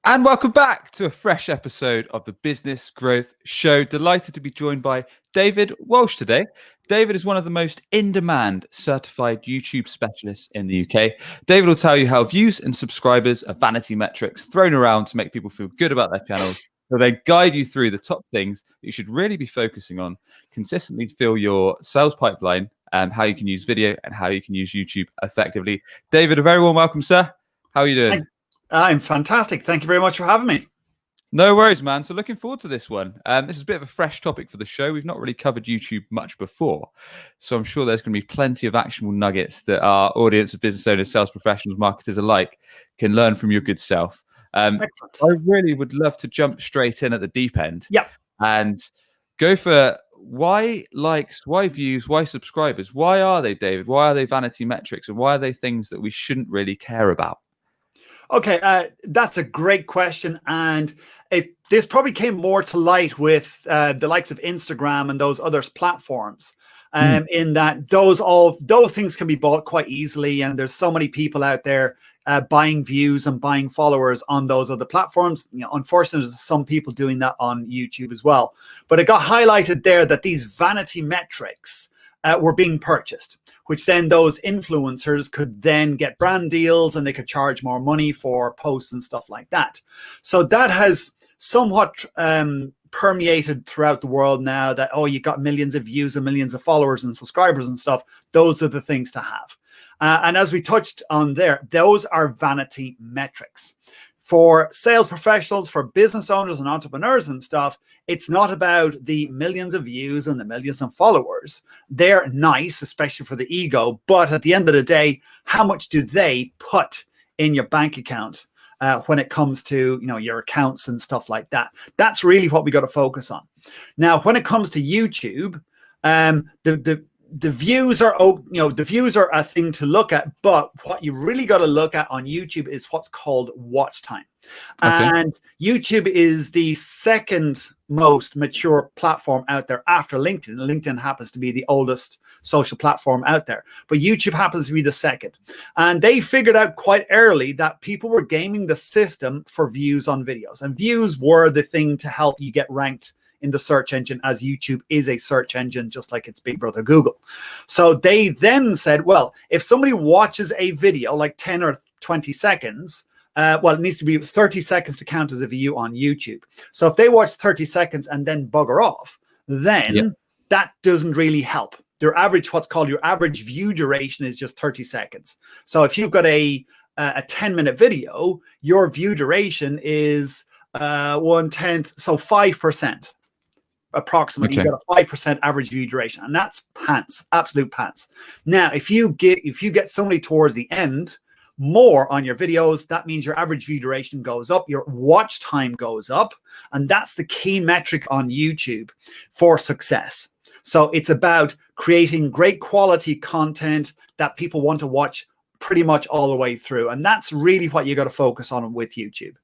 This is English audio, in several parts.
And welcome back to a fresh episode of the Business Growth Show. Delighted to be joined by David Walsh today. David is one of the most in-demand certified YouTube specialists in the UK. David will tell you how views and subscribers are vanity metrics thrown around to make people feel good about their channels. He'll then guide you through the top things that you should really be focusing on, consistently fill your sales pipeline, and how you can use video and how you can use YouTube effectively. David, a very warm welcome, sir. How are you doing? I'm fantastic. Thank you very much for having me. No worries, man. So looking forward to this one. This is a bit of a fresh topic for the show. We've not really covered YouTube much before. So I'm sure there's going to be plenty of actionable nuggets that our audience of business owners, sales professionals, marketers alike can learn from your good self. I really would love to jump straight in at the deep end. Yeah. And go for why likes, why views, why subscribers? Why are they, David? Why are they vanity metrics? And why are they things that we shouldn't really care about? Okay, that's a great question, and this probably came more to light with the likes of Instagram and those other platforms, in that those things can be bought quite easily, and there's so many people out there buying views and buying followers on those other platforms. You know, unfortunately, there's some people doing that on YouTube as well. But it got highlighted there that these vanity metrics were being purchased, which then those influencers could then get brand deals and they could charge more money for posts and stuff like that. So that has somewhat permeated throughout the world now that, oh, you got millions of views and millions of followers and subscribers and stuff. Those are the things to have. And as we touched on there, those are vanity metrics. For sales professionals, for business owners and entrepreneurs and stuff, it's not about the millions of views and the millions of followers. They're nice, especially for the ego. But at the end of the day, how much do they put in your bank account when it comes to, you know, your accounts and stuff like that? That's really what we got to focus on. Now, when it comes to YouTube, the views are, the views are a thing to look at, but what you really got to look at on YouTube is what's called watch time. Okay. And YouTube is the second most mature platform out there after LinkedIn. LinkedIn happens to be the oldest social platform out there, but YouTube happens to be the second. And they figured out quite early that people were gaming the system for views on videos, and views were the thing to help you get ranked in the search engine, as YouTube is a search engine, just like its big brother Google. So they then said, well, if somebody watches a video like 10 or 20 seconds, well, it needs to be 30 seconds to count as a view on YouTube. So if they watch 30 seconds and then bugger off, then that doesn't really help. Their average, what's called your average view duration, is just 30 seconds. So if you've got a 10-minute video, your view duration is 1/10, so 5%. Approximately, you got a 5% average view duration, and that's pants, absolute pants. Now, if you get somebody towards the end more on your videos, that means your average view duration goes up, your watch time goes up, and that's the key metric on YouTube for success. So it's about creating great quality content that people want to watch pretty much all the way through, and that's really what you got to focus on with YouTube.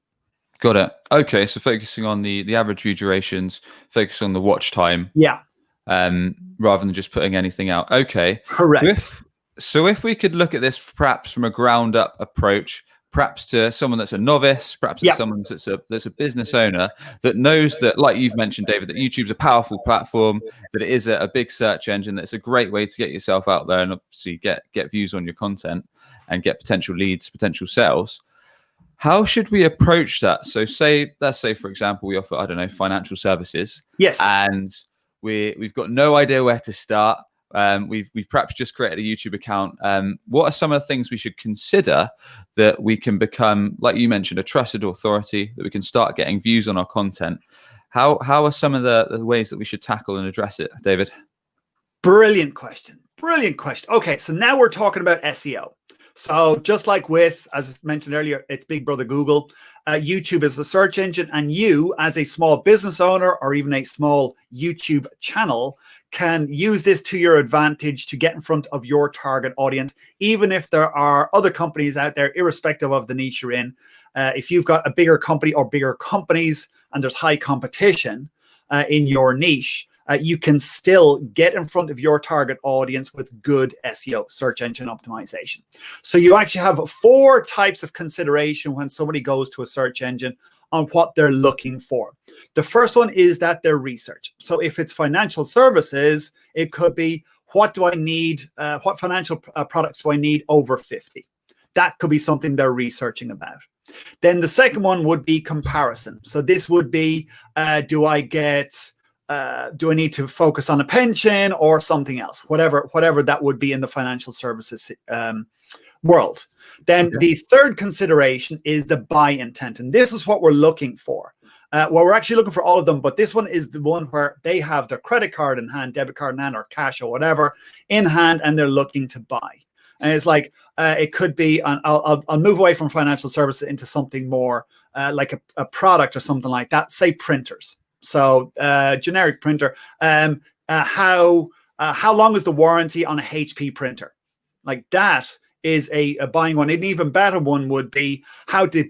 Got it. Okay, so focusing on the average view durations, focus on the watch time. Yeah. Rather than just putting anything out. Okay. Correct. So if we could look at this perhaps from a ground up approach, perhaps to someone that's a novice, perhaps to someone that's a business owner that knows that, like you've mentioned, David, that YouTube's a powerful platform, that it is a big search engine, that it's a great way to get yourself out there and obviously get views on your content and get potential leads, potential sales. How should we approach that? So let's say, for example, we offer, I don't know, financial services. Yes. And we've got no idea where to start. We've perhaps just created a YouTube account. What are some of the things we should consider that we can become, like you mentioned, a trusted authority, that we can start getting views on our content? How are some of the ways that we should tackle and address it, David? Brilliant question. Brilliant question. Okay, so now we're talking about SEO. So just like with, as I mentioned earlier, it's big brother Google, YouTube is the search engine, and you as a small business owner or even a small YouTube channel can use this to your advantage to get in front of your target audience, even if there are other companies out there, irrespective of the niche you're in. If you've got a bigger company or bigger companies and there's high competition in your niche, you can still get in front of your target audience with good SEO, search engine optimization. So you actually have 4 types of consideration when somebody goes to a search engine on what they're looking for. The first one is that their research. So if it's financial services, it could be, what do I need? What financial products do I need over 50? That could be something they're researching about. Then the second one would be comparison. So this would be, do I need to focus on a pension or something else? Whatever that would be in the financial services world. Then the third consideration is the buy intent. And this is what we're looking for. Well, we're actually looking for all of them, but this one is the one where they have their credit card in hand, debit card in hand, or cash or whatever in hand, and they're looking to buy. And it's like, it could be, I'll move away from financial services into something more like a product or something like that, say printers. So generic printer, how long is the warranty on a HP printer? Like that is a buying one. An even better one would be how to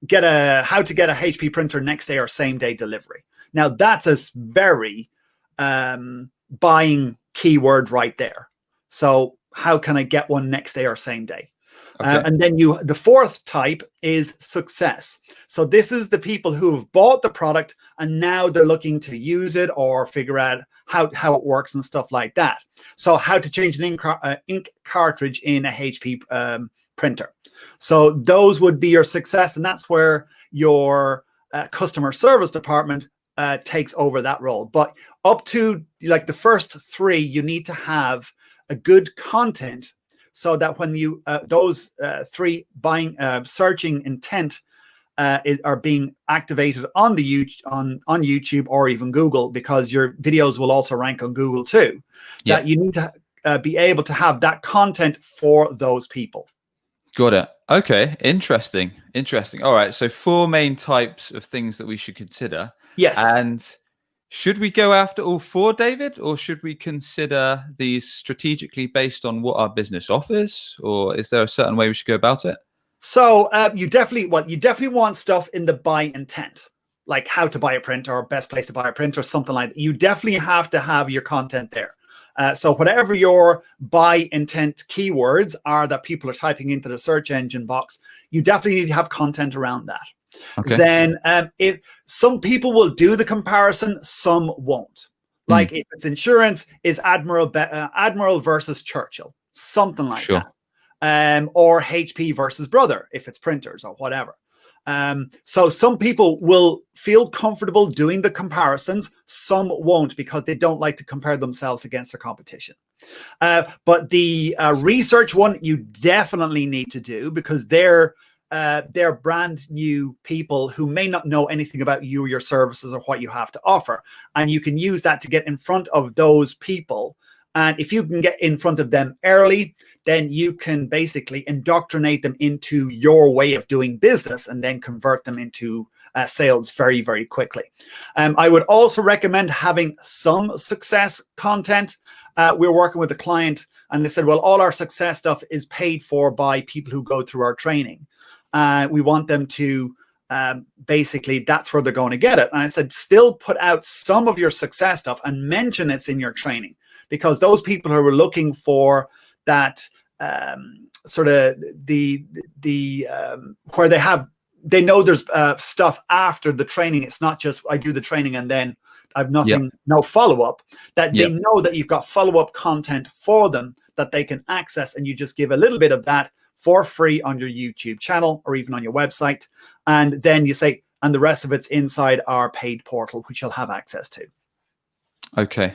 get a HP printer next day or same day delivery. Now that's a very buying keyword right there. So how can I get one next day or same day? Okay. And then the fourth type is success. So this is the people who have bought the product and now they're looking to use it or figure out how it works and stuff like that. So how to change an ink cartridge in a HP printer. So those would be your success, and that's where your customer service department takes over that role. But up to like the first 3, you need to have a good content, so that when you those 3 buying searching intent are being activated on the on YouTube or even Google, because your videos will also rank on Google too. Yeah. That you need to be able to have that content for those people. Got it. Okay. Interesting. All right. So 4 main types of things that we should consider. Yes. And should we go after all 4, David, or should we consider these strategically based on what our business offers, or is there a certain way we should go about it? So you definitely want stuff in the buy intent, like how to buy a printer or best place to buy a printer or something like that. You definitely have to have your content there. So whatever your buy intent keywords are that people are typing into the search engine box, you definitely need to have content around that. Okay. Then if some people will do the comparison, some won't. Like if it's insurance, is Admiral versus Churchill, something like that. Or HP versus Brother if it's printers or whatever. So some people will feel comfortable doing the comparisons, some won't, because they don't like to compare themselves against their competition. But the research one you definitely need to do, because they're brand new people who may not know anything about you or your services or what you have to offer. And you can use that to get in front of those people. And if you can get in front of them early, then you can basically indoctrinate them into your way of doing business and then convert them into sales very, very quickly. I would also recommend having some success content. We're working with a client and they said, well, all our success stuff is paid for by people who go through our training. We want them to basically, that's where they're going to get it. And I said, still put out some of your success stuff and mention it's in your training, because those people who are looking for that sort of where they know there's stuff after the training. It's not just I do the training and then I've nothing, no follow-up, that they know that you've got follow-up content for them that they can access, and you just give a little bit of that for free on your YouTube channel or even on your website. And then you say, and the rest of it's inside our paid portal, which you'll have access to. Okay.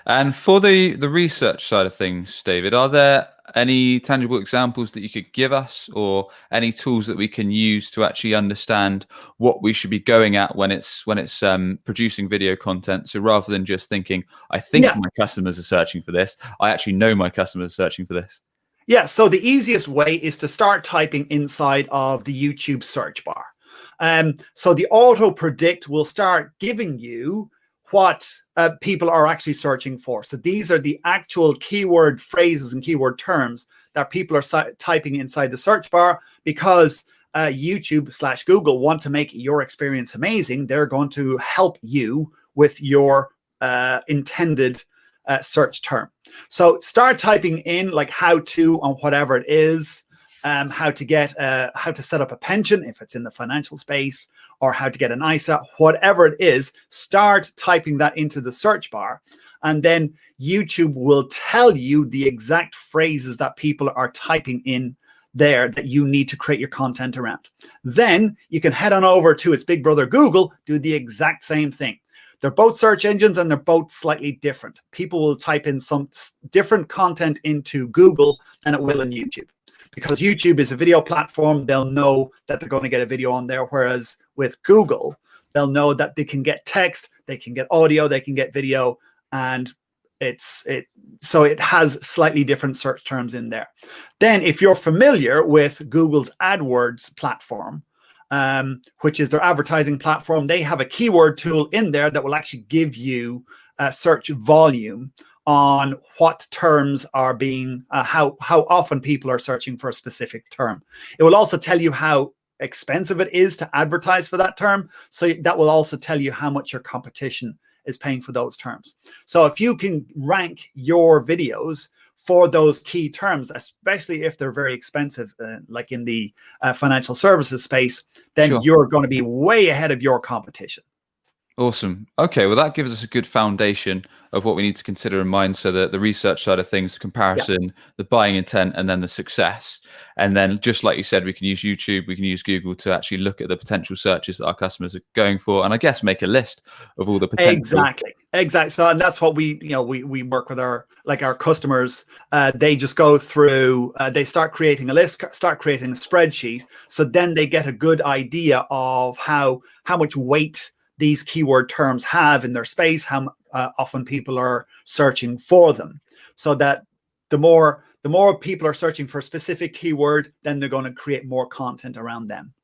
And for the research side of things, David, are there any tangible examples that you could give us, or any tools that we can use to actually understand what we should be going at when it's producing video content? So rather than just thinking, I think my customers are searching for this, I actually know my customers are searching for this. Yeah, so the easiest way is to start typing inside of the YouTube search bar. So the auto predict will start giving you what people are actually searching for. So these are the actual keyword phrases and keyword terms that people are typing inside the search bar, because YouTube/Google want to make your experience amazing. They're going to help you with your intended search term. So start typing in like how to on whatever it is, how to set up a pension if it's in the financial space, or how to get an ISA, whatever it is. Start typing that into the search bar, and then YouTube will tell you the exact phrases that people are typing in there that you need to create your content around. Then you can head on over to its big brother Google, do the exact same thing. They're both search engines and they're both slightly different. People will type in some different content into Google than it will in YouTube. Because YouTube is a video platform, they'll know that they're going to get a video on there. Whereas with Google, they'll know that they can get text, they can get audio, they can get video, and so it has slightly different search terms in there. Then if you're familiar with Google's AdWords platform, which is their advertising platform, they have a keyword tool in there that will actually give you search volume on what terms are being, how often people are searching for a specific term. It will also tell you how expensive it is to advertise for that term. So that will also tell you how much your competition is paying for those terms. So if you can rank your videos for those key terms, especially if they're very expensive, like in the financial services space, then Sure. you're going to be way ahead of your competition. Awesome. Okay, well, that gives us a good foundation of what we need to consider in mind. So the research side of things, the comparison, the buying intent, and then the success. And then, just like you said, we can use YouTube, we can use Google to actually look at the potential searches that our customers are going for, and I guess make a list of all the potential. Exactly. So, and that's what we work with our customers. They just go through, they start creating a list, start creating a spreadsheet. So then they get a good idea of how much weight these keyword terms have in their space, how often people are searching for them, so that the more people are searching for a specific keyword, then they're going to create more content around them.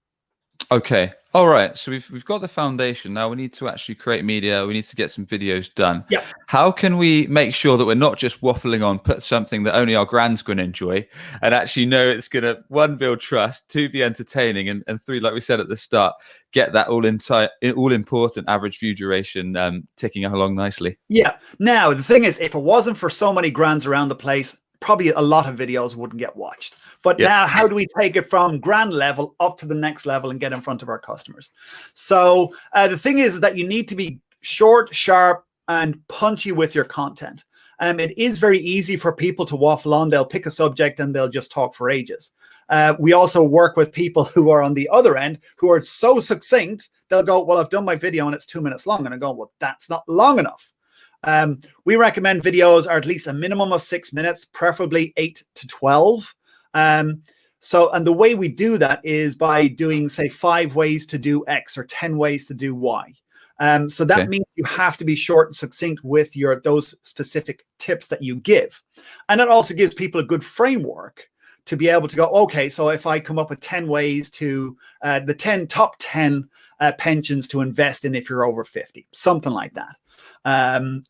Okay. All right. So we've got the foundation. Now we need to actually create media. We need to get some videos done. Yeah. How can we make sure that we're not just waffling on, put something that only our grand's going to enjoy, and actually know it's going to, 1, build trust, 2, be entertaining, and 3, like we said at the start, get that all important average view duration ticking along nicely? Yeah. Now, the thing is, if it wasn't for so many grands around the place, probably a lot of videos wouldn't get watched. But now, how do we take it from grand level up to the next level and get in front of our customers? So the thing is that you need to be short, sharp, and punchy with your content. It is very easy for people to waffle on. They'll pick a subject and they'll just talk for ages. We also work with people who are on the other end, who are so succinct, they'll go, well, I've done my video and it's 2 minutes long. And I go, well, that's not long enough. We recommend videos are at least a minimum of 6 minutes, preferably 8 to 12. And the way we do that is by doing, say, 5 ways to do X or 10 ways to do Y. So that means you have to be short and succinct with those specific tips that you give. And it also gives people a good framework to be able to go, okay, so if I come up with 10 ways to the top 10 pensions to invest in if you're over 50, something like that.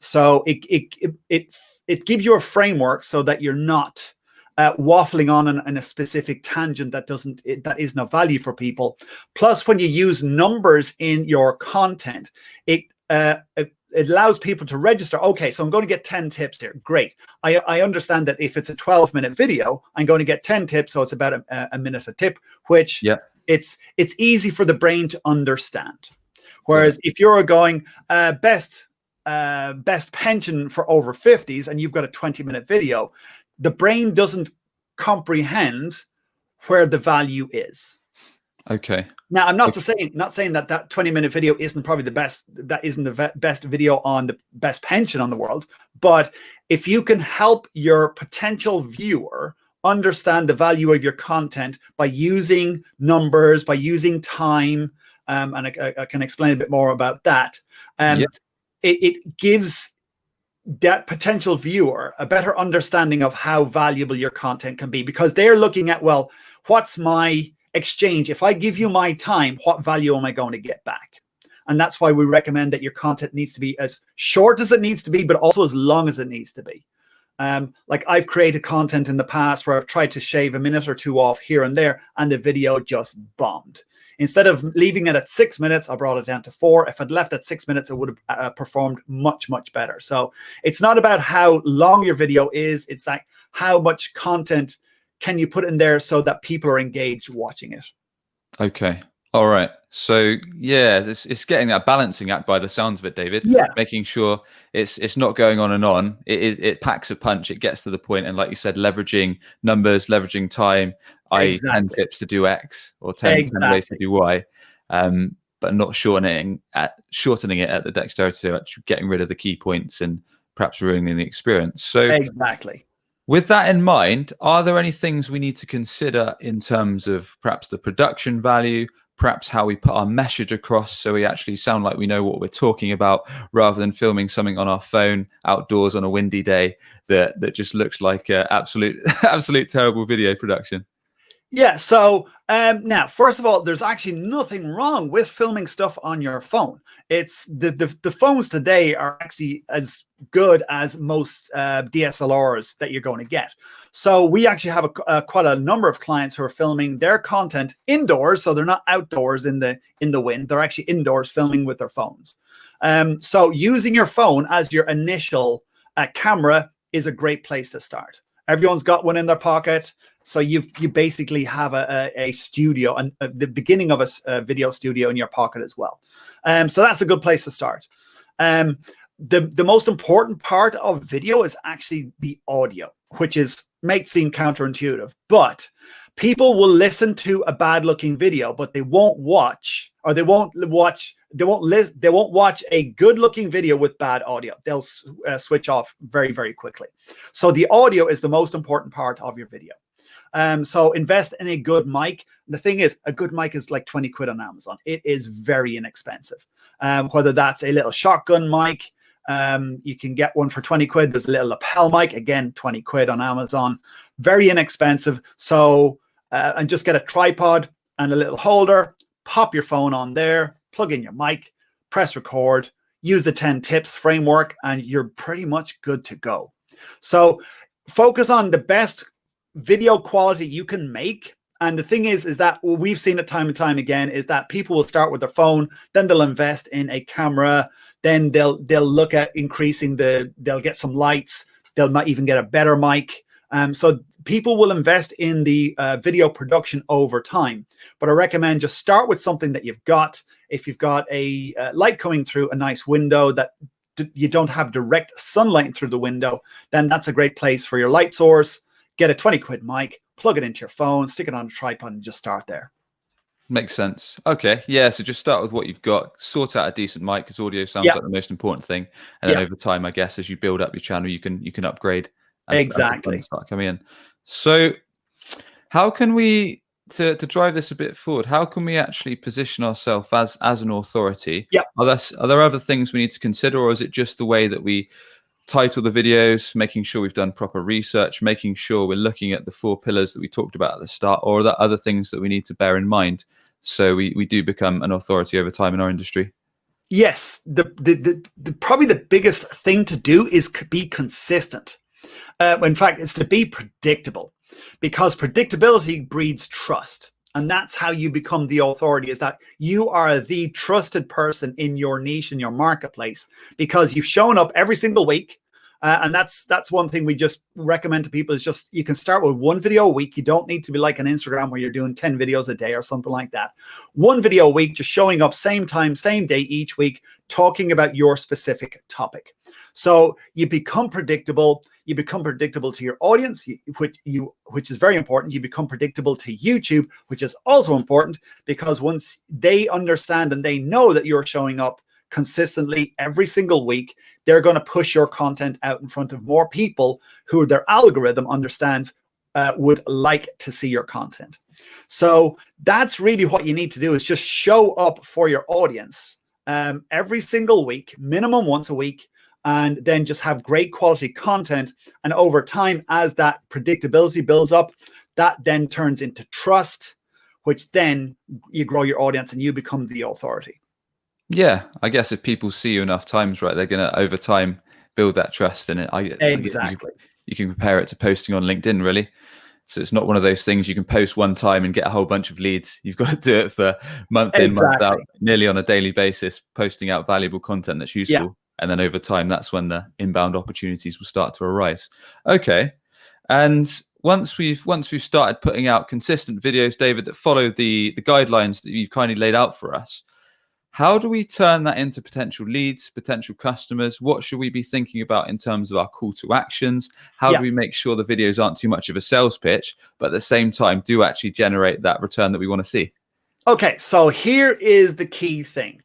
So it gives you a framework so that you're not waffling on in a specific tangent that is no value for people. Plus, when you use numbers in your content, it allows people to register. Okay, so I'm going to get 10 tips here. Great. I understand that if it's a 12-minute video, I'm going to get 10 tips, so it's about a minute a tip, which it's easy for the brain to understand. Whereas if you're going best pension for over 50s and you've got a 20-minute video, the brain doesn't comprehend where the value is. Okay. Now, I'm not saying that 20-minute video isn't probably the best. That isn't the best video on the best pension on the world. But if you can help your potential viewer understand the value of your content by using numbers, by using time, and I can explain a bit more about that. It gives that potential viewer a better understanding of how valuable your content can be, because they're looking at, well, what's my exchange? If I give you my time, what value am I going to get back? And that's why we recommend that your content needs to be as short as it needs to be, but also as long as it needs to be. Like I've created content in the past where I've tried to shave a minute or two off here and there, and the video just bombed. Instead of leaving it at 6 minutes, I brought it down to 4. If I'd left at 6 minutes, it would have performed much, much better. So it's not about how long your video is. It's like how much content can you put in there so that people are engaged watching it. Okay. All right. So yeah, it's getting that balancing act by the sounds of it, David. Yeah. Making sure it's not going on and on. It packs a punch. It gets to the point, and like you said, leveraging numbers, leveraging time. Exactly. 10 tips to do X or 10 ways to do Y, but not shortening it at the dexterity, so actually getting rid of the key points and perhaps ruining the experience. So exactly. With that in mind, are there any things we need to consider in terms of perhaps the production value, perhaps how we put our message across so we actually sound like we know what we're talking about, rather than filming something on our phone outdoors on a windy day that just looks like absolute terrible video production? Yeah, so now, first of all, there's actually nothing wrong with filming stuff on your phone. It's the phones today are actually as good as most DSLRs that you're going to get. So we actually have quite a number of clients who are filming their content indoors, so they're not outdoors in the wind. They're actually indoors filming with their phones. So using your phone as your initial camera is a great place to start. Everyone's got one in their pocket. So you basically have a studio and the beginning of a video studio in your pocket as well. So that's a good place to start. The most important part of video is actually the audio, which might seem counterintuitive, but people will listen to a bad looking video, but they won't watch a good looking video with bad audio. They'll switch off very, very quickly. So the audio is the most important part of your video. So invest in a good mic. The thing is, a good mic is like 20 quid on Amazon. It is very inexpensive. Whether that's a little shotgun mic, you can get one for 20 quid. There's a little lapel mic, again, 20 quid on Amazon. Very inexpensive. So, and just get a tripod and a little holder, pop your phone on there, plug in your mic, press record, use the 10 tips framework, and you're pretty much good to go. So focus on the best video quality you can make. And the thing is that we've seen it time and time again, is that people will start with their phone, then they'll invest in a camera, then they'll look at increasing they'll get some lights, they'll might even get a better mic. So people will invest in the video production over time. But I recommend just start with something that you've got. If you've got a light coming through a nice window that you don't have direct sunlight through the window, then that's a great place for your light source. Get a 20 quid mic, plug it into your phone, stick it on a tripod, and just start there. Makes sense. Okay. Yeah. So just start with what you've got, sort out a decent mic, because audio sounds like the most important thing. And then over time, I guess, as you build up your channel, you can upgrade as the start coming in. So how can we, to drive this a bit forward, how can we actually position ourselves as an authority? Yeah. Are there other things we need to consider, or is it just the way that we title the videos, making sure we've done proper research, making sure we're looking at the 4 pillars that we talked about at the start, or are there other things that we need to bear in mind so we do become an authority over time in our industry? Yes, probably the biggest thing to do is be consistent. In fact, it's to be predictable, because predictability breeds trust. And that's how you become the authority, is that you are the trusted person in your niche, in your marketplace, because you've shown up every single week. And that's one thing we just recommend to people, is just, you can start with 1 video a week. You don't need to be like an Instagram where you're doing 10 videos a day or something like that. 1 video a week, just showing up same time, same day each week, talking about your specific topic. So you become predictable. You become predictable to your audience, which is very important. You become predictable to YouTube, which is also important, because once they understand and they know that you're showing up consistently every single week, they're going to push your content out in front of more people who their algorithm understands would like to see your content. So that's really what you need to do, is just show up for your audience every single week, minimum once a week, and then just have great quality content. And over time, as that predictability builds up, that then turns into trust, which then you grow your audience and you become the authority. Yeah, I guess if people see you enough times, right, they're going to over time build that trust in it. Exactly. you can compare it to posting on LinkedIn, really. So it's not one of those things you can post one time and get a whole bunch of leads. You've got to do it for month in, month out, nearly on a daily basis, posting out valuable content that's useful. Yeah. And then over time, that's when the inbound opportunities will start to arise. Okay. And once we've started putting out consistent videos, David, that follow the guidelines that you've kindly laid out for us, how do we turn that into potential leads, potential customers? What should we be thinking about in terms of our call to actions? How do we make sure the videos aren't too much of a sales pitch, but at the same time do actually generate that return that we want to see? Okay, so here is the key thing.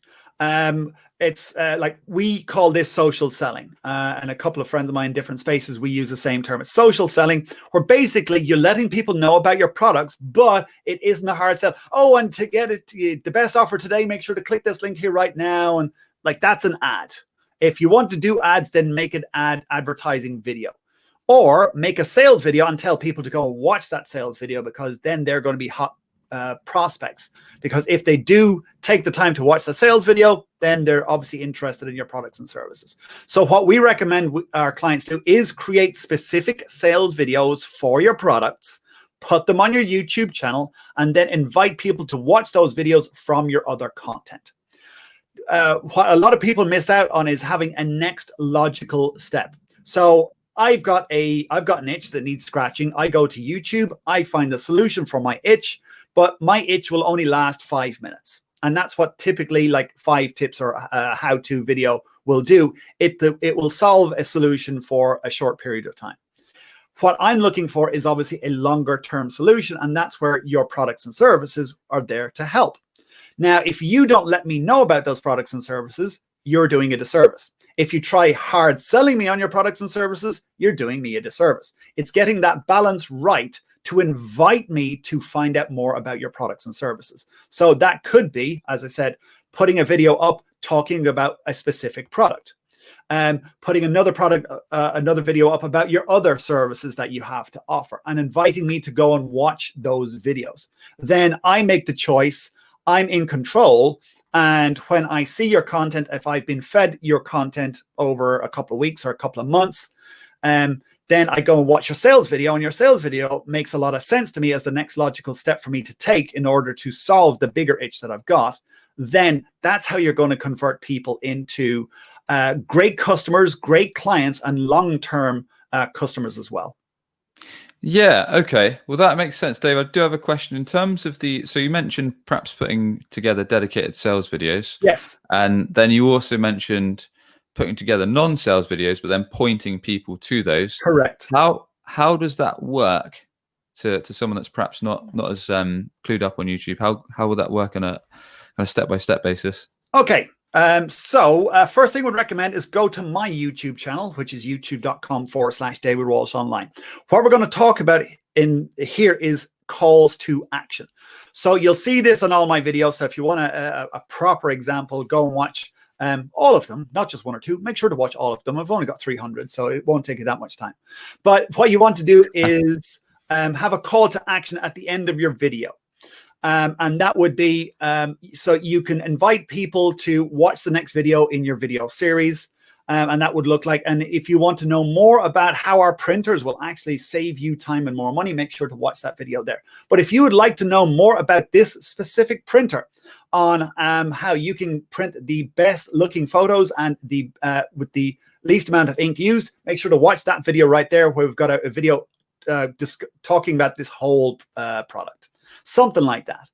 It's like we call this social selling, and a couple of friends of mine in different spaces, we use the same term. It's social selling, where basically you're letting people know about your products, but it isn't a hard sell. Oh, and to get it, the best offer today, make sure to click this link here right now. And like, that's an ad. If you want to do ads, then make an advertising video, or make a sales video and tell people to go and watch that sales video, because then they're going to be hot prospects. Because if they do take the time to watch the sales video, then they're obviously interested in your products and services. So what we recommend our clients do is create specific sales videos for your products, put them on your YouTube channel, and then invite people to watch those videos from your other content. What a lot of people miss out on is having a next logical step. So I've got an itch that needs scratching. I go to YouTube, I find the solution for my itch, but my itch will only last 5 minutes. And that's what typically like 5 tips or a how-to video will do. It will solve a solution for a short period of time. What I'm looking for is obviously a longer-term solution, and that's where your products and services are there to help. Now, if you don't let me know about those products and services, you're doing a disservice. If you try hard selling me on your products and services, you're doing me a disservice. It's getting that balance right to invite me to find out more about your products and services. So that could be, as I said, putting a video up talking about a specific product, putting another video up about your other services that you have to offer, and inviting me to go and watch those videos. Then I make the choice. I'm in control. And when I see your content, if I've been fed your content over a couple of weeks or a couple of months, then I go and watch your sales video, and your sales video makes a lot of sense to me as the next logical step for me to take in order to solve the bigger itch that I've got. Then that's how you're going to convert people into great customers, great clients, and long-term customers as well. Yeah, okay. Well, that makes sense, Dave. I do have a question in terms of so you mentioned perhaps putting together dedicated sales videos. Yes. And then you also mentioned putting together non-sales videos, but then pointing people to those. Correct. How does that work to someone that's perhaps not as clued up on YouTube? How would that work on a kind of step-by-step basis? Okay. So first thing I would recommend is go to my YouTube channel, which is youtube.com/David Walsh Online. What we're going to talk about in here is calls to action. So you'll see this on all my videos. So if you want a proper example, go and watch all of them, not just 1 or 2. Make sure to watch all of them. I've only got 300, so it won't take you that much time. But what you want to do is have a call to action at the end of your video. And that would be, so you can invite people to watch the next video in your video series. And that would look like, and if you want to know more about how our printers will actually save you time and more money, make sure to watch that video there. But if you would like to know more about this specific printer, on how you can print the best looking photos and with the least amount of ink used, make sure to watch that video right there, where we've got a video talking about this whole product. Something like that.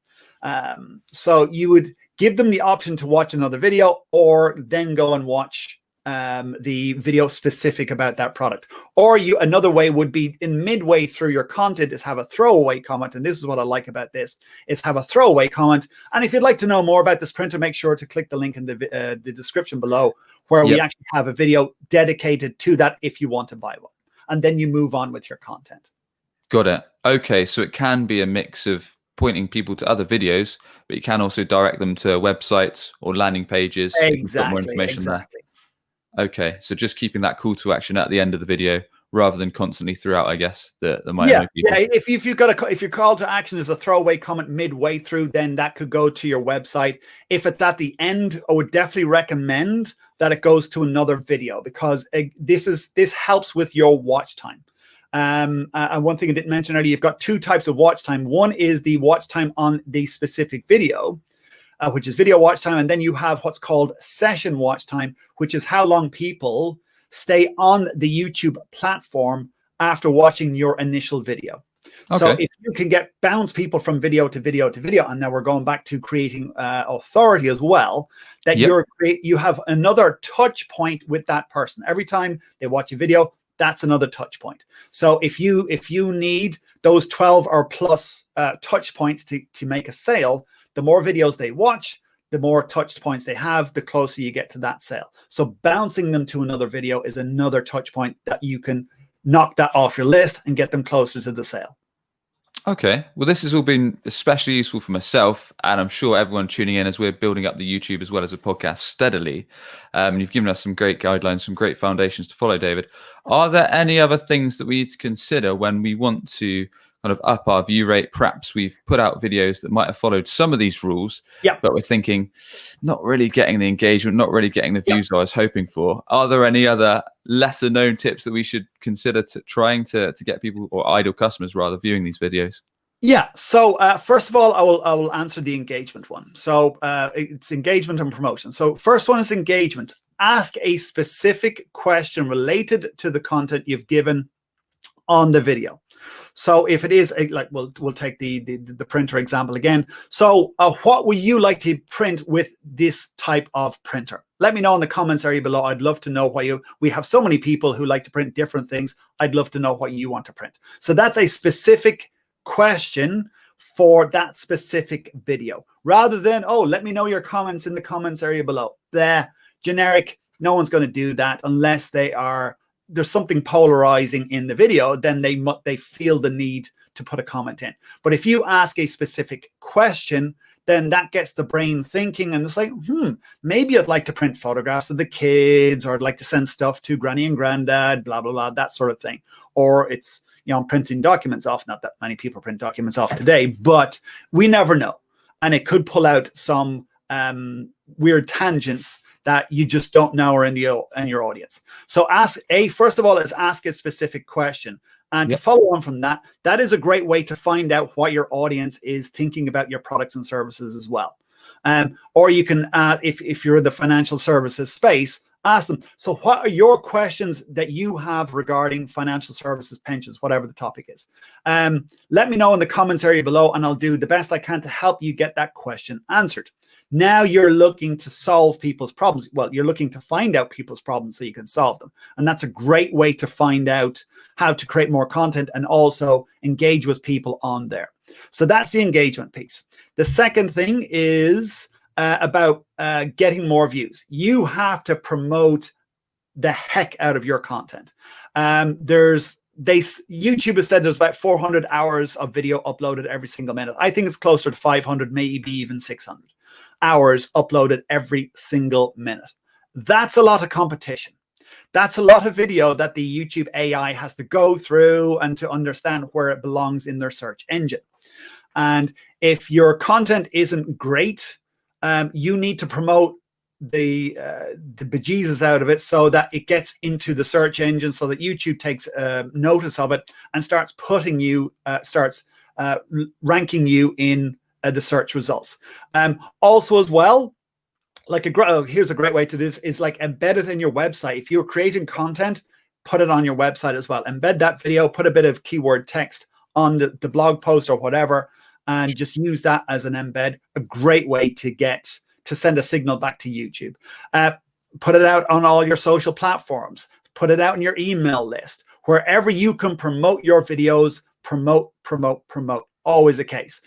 So you would give them the option to watch another video, or then go and watch the video specific about that product. Or another way would be in midway through your content is have a throwaway comment. And this is what I like about this, is have a throwaway comment. And if you'd like to know more about this printer, make sure to click the link in the description below, where we actually have a video dedicated to that if you want to buy one. And then you move on with your content. Got it. Okay, so it can be a mix of pointing people to other videos, but you can also direct them to websites or landing pages. Exactly. More information there. Okay, so just keeping that call to action at the end of the video rather than constantly throughout, I guess. Yeah. If your call to action is a throwaway comment midway through, then that could go to your website. If it's at the end, I would definitely recommend that it goes to another video, because this helps with your watch time. And one thing I didn't mention earlier, you've got two types of watch time. One is the watch time on the specific video, which is video watch time. And then you have what's called session watch time, which is how long people stay on the YouTube platform after watching your initial video. Okay. So if you can bounce people from video to video to video, and now we're going back to creating authority as well, that you have another touch point with that person. Every time they watch a video, that's another touch point. So if you need those 12 or plus touch points to make a sale, the more videos they watch, the more touch points they have, the closer you get to that sale. So bouncing them to another video is another touch point that you can knock that off your list and get them closer to the sale. Okay, well, this has all been especially useful for myself, and I'm sure everyone tuning in as we're building up the YouTube as well as a podcast steadily. You've given us some great guidelines, some great foundations to follow, David. Are there any other things that we need to consider when we want to kind of up our view rate? Perhaps we've put out videos that might have followed some of these rules, but we're thinking not really getting the engagement, not really getting the views I was hoping for. Are there any other lesser known tips that we should consider trying to get people, or ideal customers rather, viewing these videos? Yeah. So first of all, I will answer the engagement one. So it's engagement and promotion. So first one is engagement. Ask a specific question related to the content you've given on the video. So if it is like, we'll take the printer example again. So what would you like to print with this type of printer? Let me know in the comments area below. I'd love to know what we have so many people who like to print different things. I'd love to know what you want to print. So that's a specific question for that specific video, rather than, oh, let me know your comments in the comments area below. The generic, no one's going to do that unless there's something polarizing in the video, then they feel the need to put a comment in. But if you ask a specific question, then that gets the brain thinking, and it's like, maybe I'd like to print photographs of the kids, or I'd like to send stuff to granny and granddad, blah, blah, blah, that sort of thing. Or it's, I'm printing documents off. Not that many people print documents off today, but we never know. And it could pull out some weird tangents that you just don't know are in your audience. So first of all, is ask a specific question. And to follow on from that, that is a great way to find out what your audience is thinking about your products and services as well. Or you can, if you're in the financial services space, ask them, so what are your questions that you have regarding financial services, pensions, whatever the topic is? Let me know in the comments area below, and I'll do the best I can to help you get that question answered. Now you're looking to solve people's problems. Well, you're looking to find out people's problems so you can solve them. And that's a great way to find out how to create more content and also engage with people on there. So that's the engagement piece. The second thing is about getting more views. You have to promote the heck out of your content. YouTube has said there's about 400 hours of video uploaded every single minute. I think it's closer to 500, maybe even 600 hours uploaded every single minute. That's a lot of competition. That's a lot of video that the YouTube AI has to go through and to understand where it belongs in their search engine. And if your content isn't great, you need to promote the bejesus out of it so that it gets into the search engine, so that YouTube takes notice of it and starts putting you, ranking you in the search results. Also as well, like here's a great way to do this, is like embed it in your website. If you're creating content, put it on your website as well. Embed that video, put a bit of keyword text on the blog post or whatever, and just use that as an embed. A great way to send a signal back to YouTube. Put it out on all your social platforms. Put it out in your email list. Wherever you can promote your videos, promote. Always the case.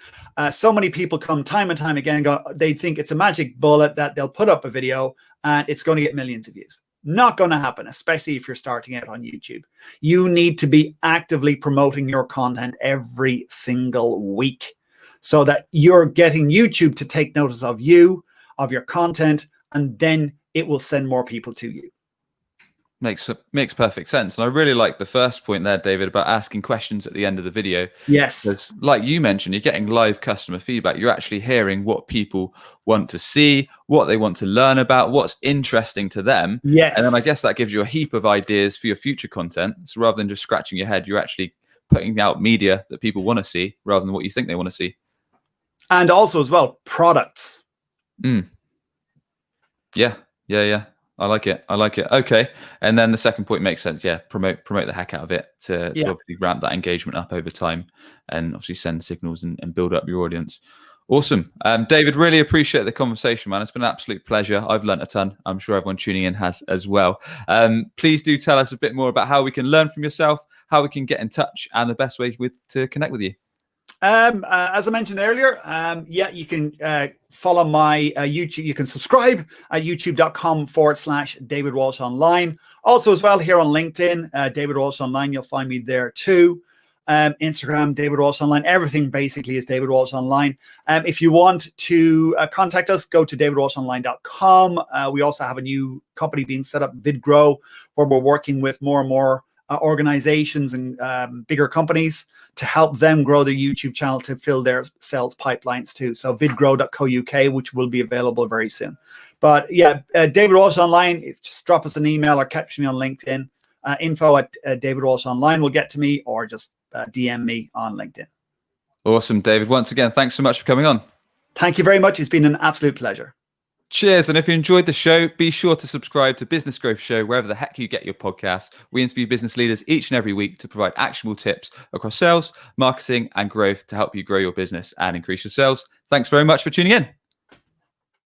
So many people come time and time again and go, they think it's a magic bullet that they'll put up a video and it's going to get millions of views. Not going to happen, especially if you're starting out on YouTube. You need to be actively promoting your content every single week so that you're getting YouTube to take notice of you, of your content, and then it will send more people to you. Makes perfect sense. And I really like the first point there, David, about asking questions at the end of the video. Yes. Because like you mentioned, you're getting live customer feedback. You're actually hearing what people want to see, what they want to learn about, what's interesting to them. Yes. And then I guess that gives you a heap of ideas for your future content. So rather than just scratching your head, you're actually putting out media that people want to see rather than what you think they want to see. And also as well, products. Yeah. I like it. Okay. And then the second point makes sense. Yeah. Promote the heck out of it to obviously ramp that engagement up over time and obviously send signals and build up your audience. Awesome. David, really appreciate the conversation, man. It's been an absolute pleasure. I've learned a ton. I'm sure everyone tuning in has as well. Please do tell us a bit more about how we can learn from yourself, how we can get in touch, and the best way to connect with you. As I mentioned earlier, you can follow my YouTube. You can subscribe at youtube.com/David Walsh Online. Also as well here on LinkedIn, David Walsh Online. You'll find me there too. Instagram, David Walsh Online. Everything basically is David Walsh Online. If you want to contact us, go to davidwalshonline.com. We also have a new company being set up, VidGrow, where we're working with more and more organizations and bigger companies to help them grow their YouTube channel to fill their sales pipelines too. So vidgrow.co.uk, which will be available very soon. But yeah, David Walsh Online, just drop us an email or catch me on LinkedIn. Info at David Walsh Online will get to me, or just DM me on LinkedIn. Awesome, David. Once again, thanks so much for coming on. Thank you very much. It's been an absolute pleasure. Cheers. And if you enjoyed the show, be sure to subscribe to Business Growth Show wherever the heck you get your podcasts. We interview business leaders each and every week to provide actionable tips across sales, marketing, and growth to help you grow your business and increase your sales. Thanks very much for tuning in.